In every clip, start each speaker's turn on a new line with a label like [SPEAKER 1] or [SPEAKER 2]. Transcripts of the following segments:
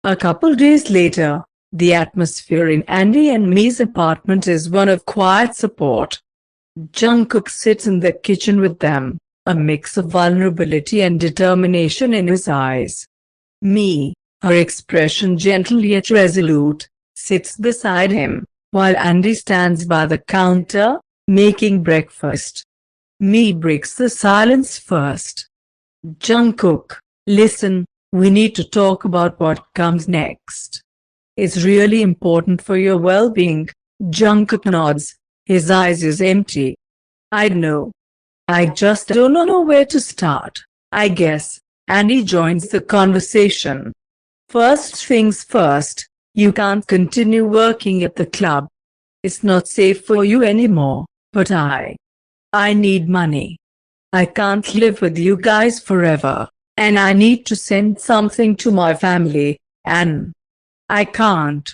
[SPEAKER 1] A couple days later, the atmosphere in Andy and me's apartment is one of quiet support. Jungkook sits in the kitchen with them, a mix of vulnerability and determination in his eyes. Me, her expression gentle yet resolute, sits beside him, while Andy stands by the counter, making breakfast. Me breaks the silence first. Jungkook, listen, we need to talk about what comes next. It's really important for your well-being. Jungkook nods, his eyes is empty. I know. I just don't know where to start, I guess. Andy joins the conversation. First things first, you can't continue working at the club. It's not safe for you anymore, but I need money. I can't live with you guys forever, and I need to send something to my family, and I can't.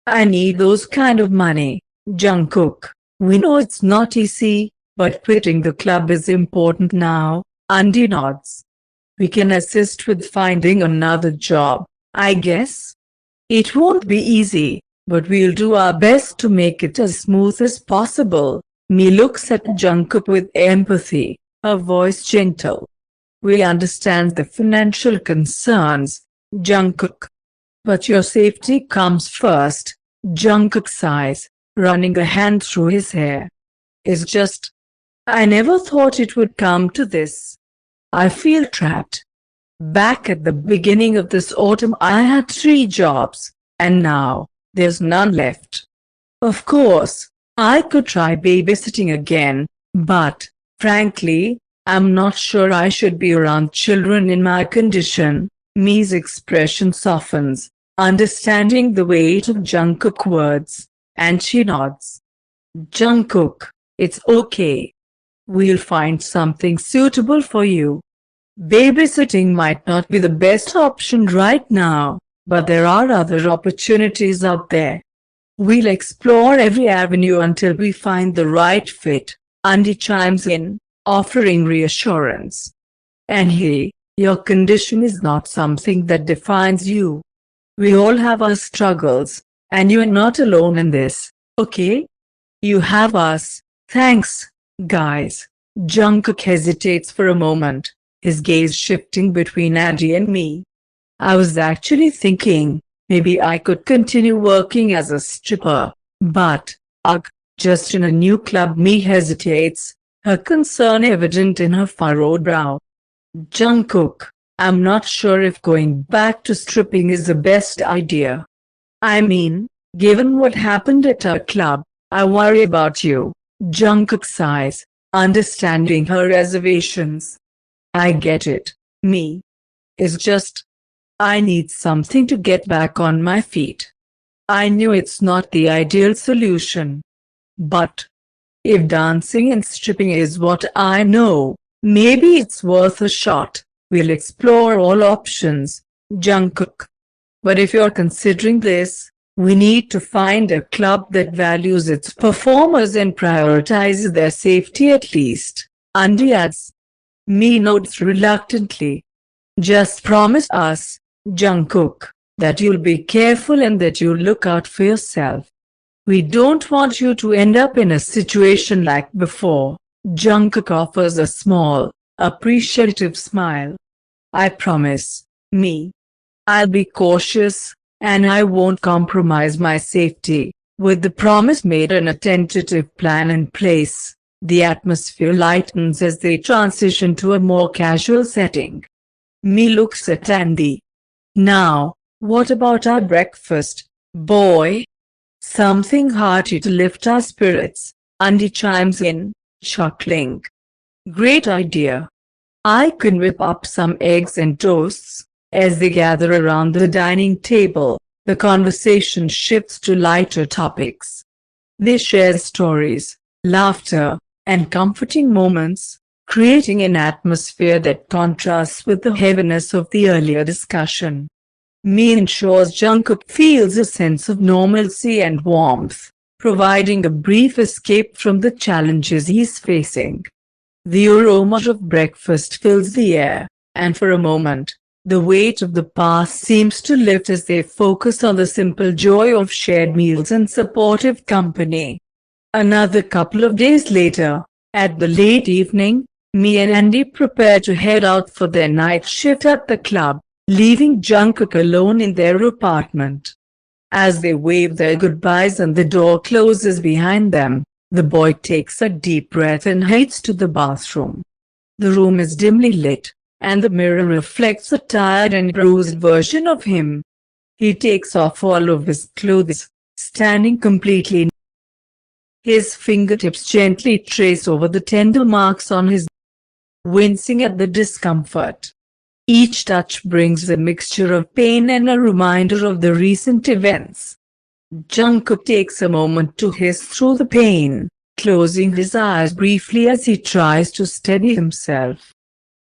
[SPEAKER 1] I need those kind of money. Jungkook, we know it's not easy, but quitting the club is important now. Andy nods. We can assist with finding another job, I guess. It won't be easy, but we'll do our best to make it as smooth as possible. Me looks at Jungkook with empathy, her voice gentle. We understand the financial concerns, Jungkook. But your safety comes first. Jungkook sighs, running a hand through his hair. It's just, I never thought it would come to this. I feel trapped. Back at the beginning of this autumn I had 3 jobs, and now, there's none left. Of course, I could try babysitting again, but, frankly, I'm not sure I should be around children in my condition. Me's expression softens, understanding the weight of Jungkook's words, and she nods. Jungkook, it's okay. We'll find something suitable for you. Babysitting might not be the best option right now, but there are other opportunities out there. We'll explore every avenue until we find the right fit. Andy chimes in, offering reassurance. And hey, your condition is not something that defines you. We all have our struggles, and you're not alone in this, okay? You have us. Thanks, guys. Jungkook hesitates for a moment, his gaze shifting between Andy and me. I was actually thinking, maybe I could continue working as a stripper, but, just in a new club. Me hesitates, her concern evident in her furrowed brow. Jungkook, I'm not sure if going back to stripping is the best idea. I mean, given what happened at our club, I worry about you. Jungkook sighs, understanding her reservations. I get it, me. It's just, I need something to get back on my feet. I knew it's not the ideal solution. But, if dancing and stripping is what I know, maybe it's worth a shot. We'll explore all options, Jungkook. But if you're considering this, we need to find a club that values its performers and prioritizes their safety at least, Andy adds. Me nods reluctantly. Just promise us, Jungkook, that you'll be careful and that you'll look out for yourself. We don't want you to end up in a situation like before. Jungkook offers a small, appreciative smile. I promise, me. I'll be cautious, and I won't compromise my safety. With the promise made and a tentative plan in place, the atmosphere lightens as they transition to a more casual setting. Me looks at Andy. Now, what about our breakfast, boy? Something hearty to lift our spirits, Andy chimes in, chuckling. Great idea. I can whip up some eggs and toasts. As they gather around the dining table, the conversation shifts to lighter topics. They share stories, laughter, and comforting moments, creating an atmosphere that contrasts with the heaviness of the earlier discussion. Me ensures Jungkook feels a sense of normalcy and warmth, providing a brief escape from the challenges he's facing. The aroma of breakfast fills the air, and for a moment, The weight of the past seems to lift as they focus on the simple joy of shared meals and supportive company. Another couple of days later, at the late evening, Me and Andy prepare to head out for their night shift at the club, leaving Jungkook alone in their apartment. As they wave their goodbyes and the door closes behind them, the boy takes a deep breath and heads to the bathroom. The room is dimly lit, and the mirror reflects a tired and bruised version of him. He takes off all of his clothes, standing completely. His fingertips gently trace over the tender marks on his, wincing at the discomfort. Each touch brings a mixture of pain and a reminder of the recent events. Jungkook takes a moment to hiss through the pain, closing his eyes briefly as he tries to steady himself.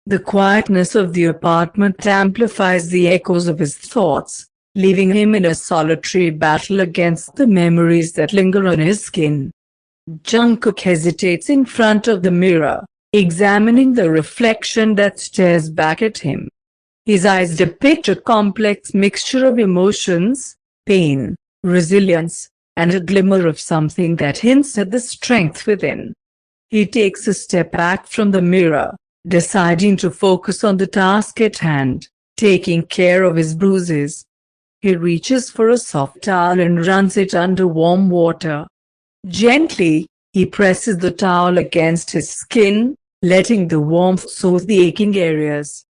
[SPEAKER 1] The quietness of the apartment amplifies the echoes of his thoughts, leaving him in a solitary battle against the memories that linger on his skin. Jungkook hesitates in front of the mirror, examining the reflection that stares back at him. His eyes depict a complex mixture of emotions, pain, resilience, and a glimmer of something that hints at the strength within. He takes a step back from the mirror, deciding to focus on the task at hand, taking care of his bruises. He reaches for a soft towel and runs it under warm water. Gently, he presses the towel against his skin, letting the warmth soothe the aching areas.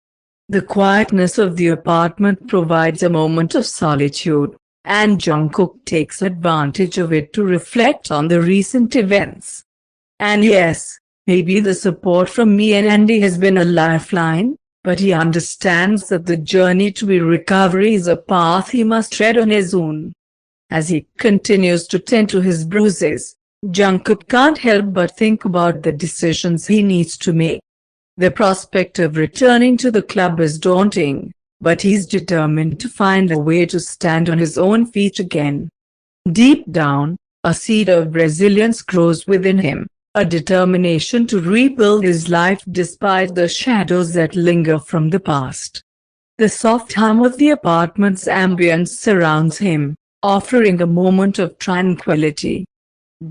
[SPEAKER 1] The quietness of the apartment provides a moment of solitude, and Jungkook takes advantage of it to reflect on the recent events. And yes, maybe the support from me and Andy has been a lifeline, but he understands that the journey to recovery is a path he must tread on his own. As he continues to tend to his bruises, Jungkook can't help but think about the decisions he needs to make. The prospect of returning to the club is daunting, but he's determined to find a way to stand on his own feet again. Deep down, a seed of resilience grows within him, a determination to rebuild his life despite the shadows that linger from the past. The soft hum of the apartment's ambience surrounds him, offering a moment of tranquility.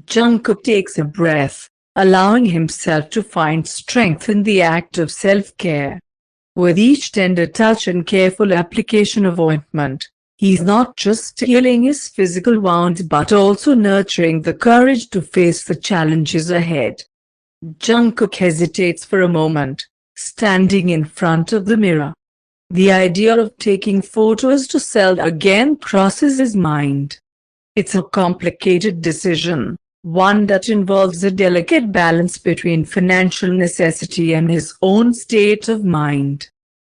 [SPEAKER 1] Jungkook takes a breath, allowing himself to find strength in the act of self-care. With each tender touch and careful application of ointment, he's not just healing his physical wounds but also nurturing the courage to face the challenges ahead. Jungkook hesitates for a moment, standing in front of the mirror. The idea of taking photos to sell again crosses his mind. It's a complicated decision, one that involves a delicate balance between financial necessity and his own state of mind.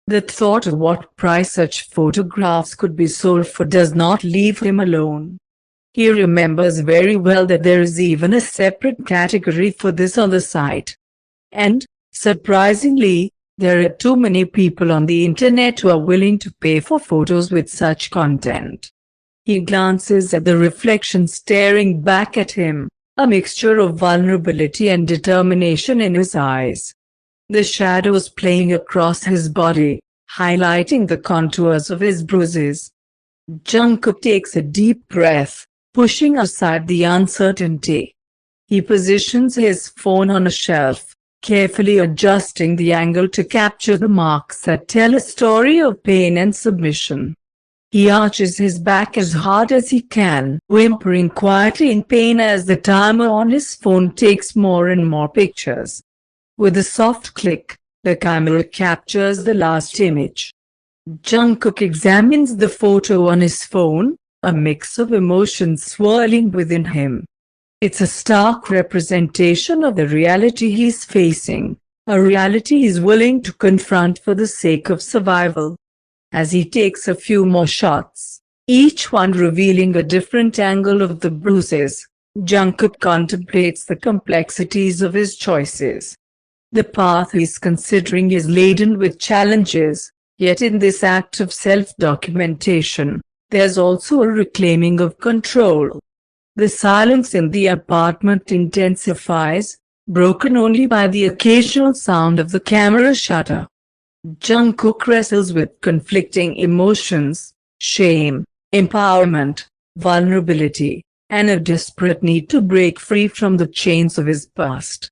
[SPEAKER 1] The thought of what price such photographs could be sold for does not leave him alone. He remembers very well that there is even a separate category for this on the site. And, surprisingly, there are too many people on the internet who are willing to pay for photos with such content. He glances at the reflection staring back at him, a mixture of vulnerability and determination in his eyes. The shadows playing across his body, highlighting the contours of his bruises. Jungkook takes a deep breath, pushing aside the uncertainty. He positions his phone on a shelf, carefully adjusting the angle to capture the marks that tell a story of pain and submission. He arches his back as hard as he can, whimpering quietly in pain as the timer on his phone takes more and more pictures. With a soft click, the camera captures the last image. Jungkook examines the photo on his phone, a mix of emotions swirling within him. It's a stark representation of the reality he's facing, a reality he's willing to confront for the sake of survival. As he takes a few more shots, each one revealing a different angle of the bruises, Jungkook contemplates the complexities of his choices. The path he's considering is laden with challenges, yet in this act of self-documentation, there's also a reclaiming of control. The silence in the apartment intensifies, broken only by the occasional sound of the camera shutter. Jungkook wrestles with conflicting emotions: shame, empowerment, vulnerability, and a desperate need to break free from the chains of his past.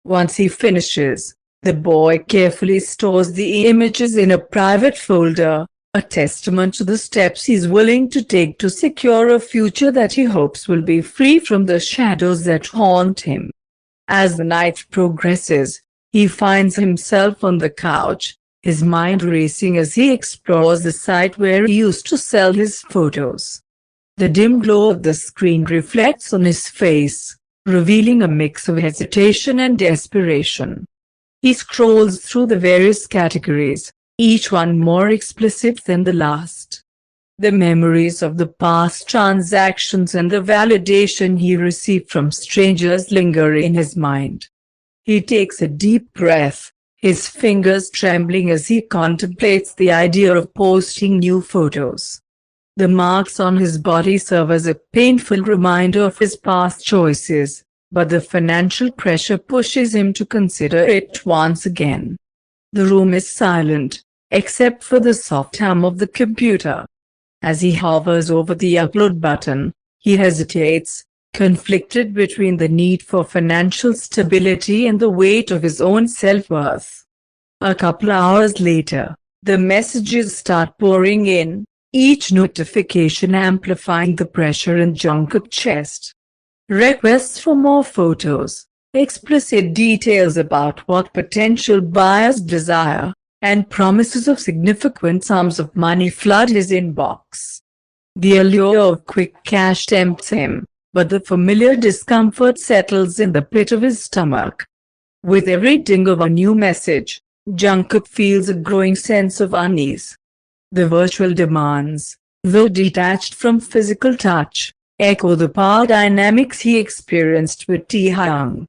[SPEAKER 1] Once he finishes, the boy carefully stores the images in a private folder, a testament to the steps he's willing to take to secure a future that he hopes will be free from the shadows that haunt him. As the night progresses, he finds himself on the couch, his mind racing as he explores the site where he used to sell his photos. The dim glow of the screen reflects on his face, revealing a mix of hesitation and desperation. He scrolls through the various categories, each one more explicit than the last. The memories of the past transactions and the validation he received from strangers linger in his mind. He takes a deep breath, his fingers trembling as he contemplates the idea of posting new photos. The marks on his body serve as a painful reminder of his past choices, but the financial pressure pushes him to consider it once again. The room is silent, except for the soft hum of the computer. As he hovers over the upload button, he hesitates, conflicted between the need for financial stability and the weight of his own self-worth. A couple hours later, the messages start pouring in, each notification amplifying the pressure in Jungkook's chest. Requests for more photos, explicit details about what potential buyers desire, and promises of significant sums of money flood his inbox. The allure of quick cash tempts him, but the familiar discomfort settles in the pit of his stomach. With every ding of a new message, Jungkook feels a growing sense of unease. The virtual demands, though detached from physical touch, echo the power dynamics he experienced with Taehyung.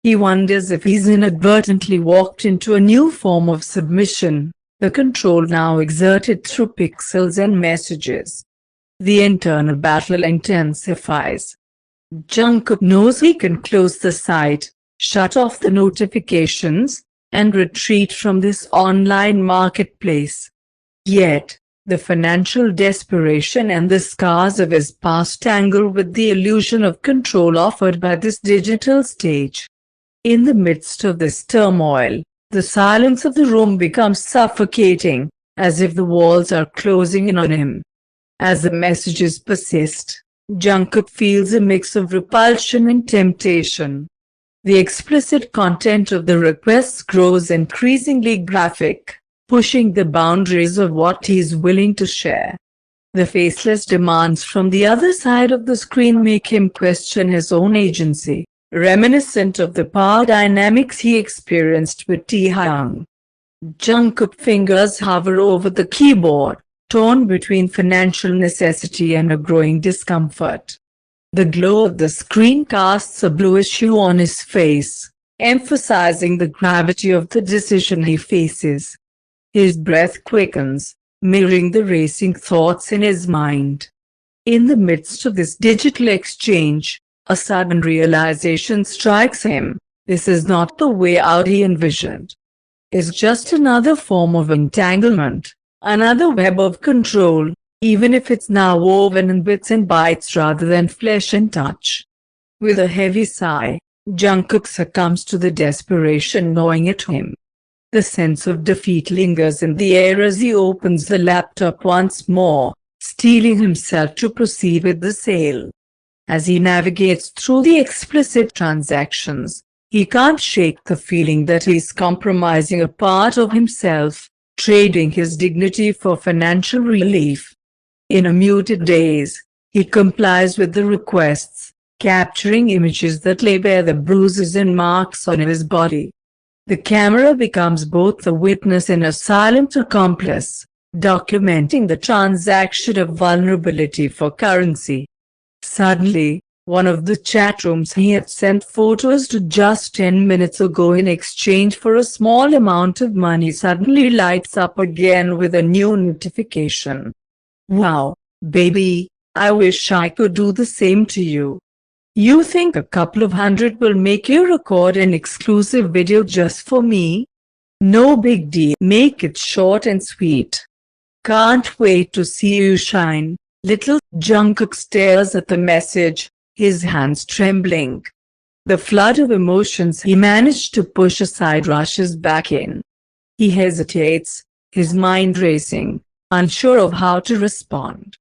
[SPEAKER 1] He wonders if he's inadvertently walked into a new form of submission, the control now exerted through pixels and messages. The internal battle intensifies. Jungkook knows he can close the site, shut off the notifications, and retreat from this online marketplace. Yet, the financial desperation and the scars of his past tangle with the illusion of control offered by this digital stage. In the midst of this turmoil, the silence of the room becomes suffocating, as if the walls are closing in on him. As the messages persist, Jungkook feels a mix of repulsion and temptation. The explicit content of the requests grows increasingly graphic, pushing the boundaries of what he is willing to share. The faceless demands from the other side of the screen make him question his own agency, reminiscent of the power dynamics he experienced with Taehyung. Jungkook's fingers hover over the keyboard, torn between financial necessity and a growing discomfort. The glow of the screen casts a bluish hue on his face, emphasizing the gravity of the decision he faces. His breath quickens, mirroring the racing thoughts in his mind. In the midst of this digital exchange, a sudden realization strikes him: this is not the way out he envisioned. It's just another form of entanglement, another web of control, even if it's now woven in bits and bytes rather than flesh and touch. With a heavy sigh, Jungkook succumbs to the desperation gnawing at him. The sense of defeat lingers in the air as he opens the laptop once more, steeling himself to proceed with the sale. As he navigates through the explicit transactions, he can't shake the feeling that he's compromising a part of himself, trading his dignity for financial relief. In a muted daze, he complies with the requests, capturing images that lay bare the bruises and marks on his body. The camera becomes both a witness and a silent accomplice, documenting the transaction of vulnerability for currency. Suddenly, one of the chat rooms he had sent photos to just 10 minutes ago in exchange for a small amount of money suddenly lights up again with a new notification. Wow, baby, I wish I could do the same to you. You think a couple of hundred will make you record an exclusive video just for me? No big deal. Make it short and sweet. Can't wait to see you shine, little. Jungkook stares at the message, his hands trembling. The flood of emotions he managed to push aside rushes back in. He hesitates, his mind racing, unsure of how to respond.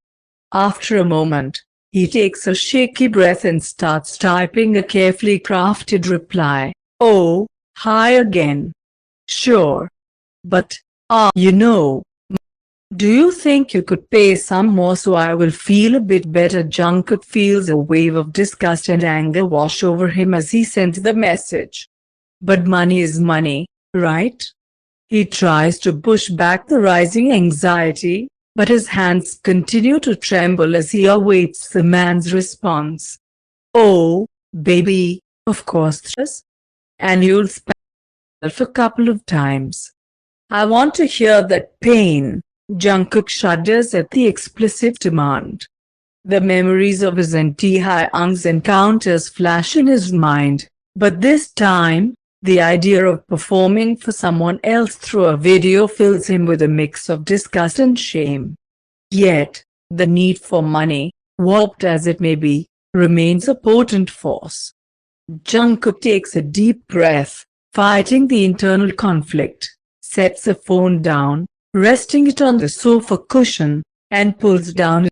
[SPEAKER 1] After a moment, he takes a shaky breath and starts typing a carefully crafted reply. Oh, hi again. Sure. But, do you think you could pay some more so I will feel a bit better? Jungkook feels a wave of disgust and anger wash over him as he sends the message. But money is money, right? He tries to push back the rising anxiety, but his hands continue to tremble as he awaits the man's response. Oh, baby, of course, and you'll spell a couple of times. I want to hear that pain. Jungkook shudders at the explicit demand. The memories of his and Taehyung's encounters flash in his mind, but this time, the idea of performing for someone else through a video fills him with a mix of disgust and shame. Yet, the need for money, warped as it may be, remains a potent force. Jungkook takes a deep breath, fighting the internal conflict, sets the phone down, resting it on the sofa cushion, and pulls down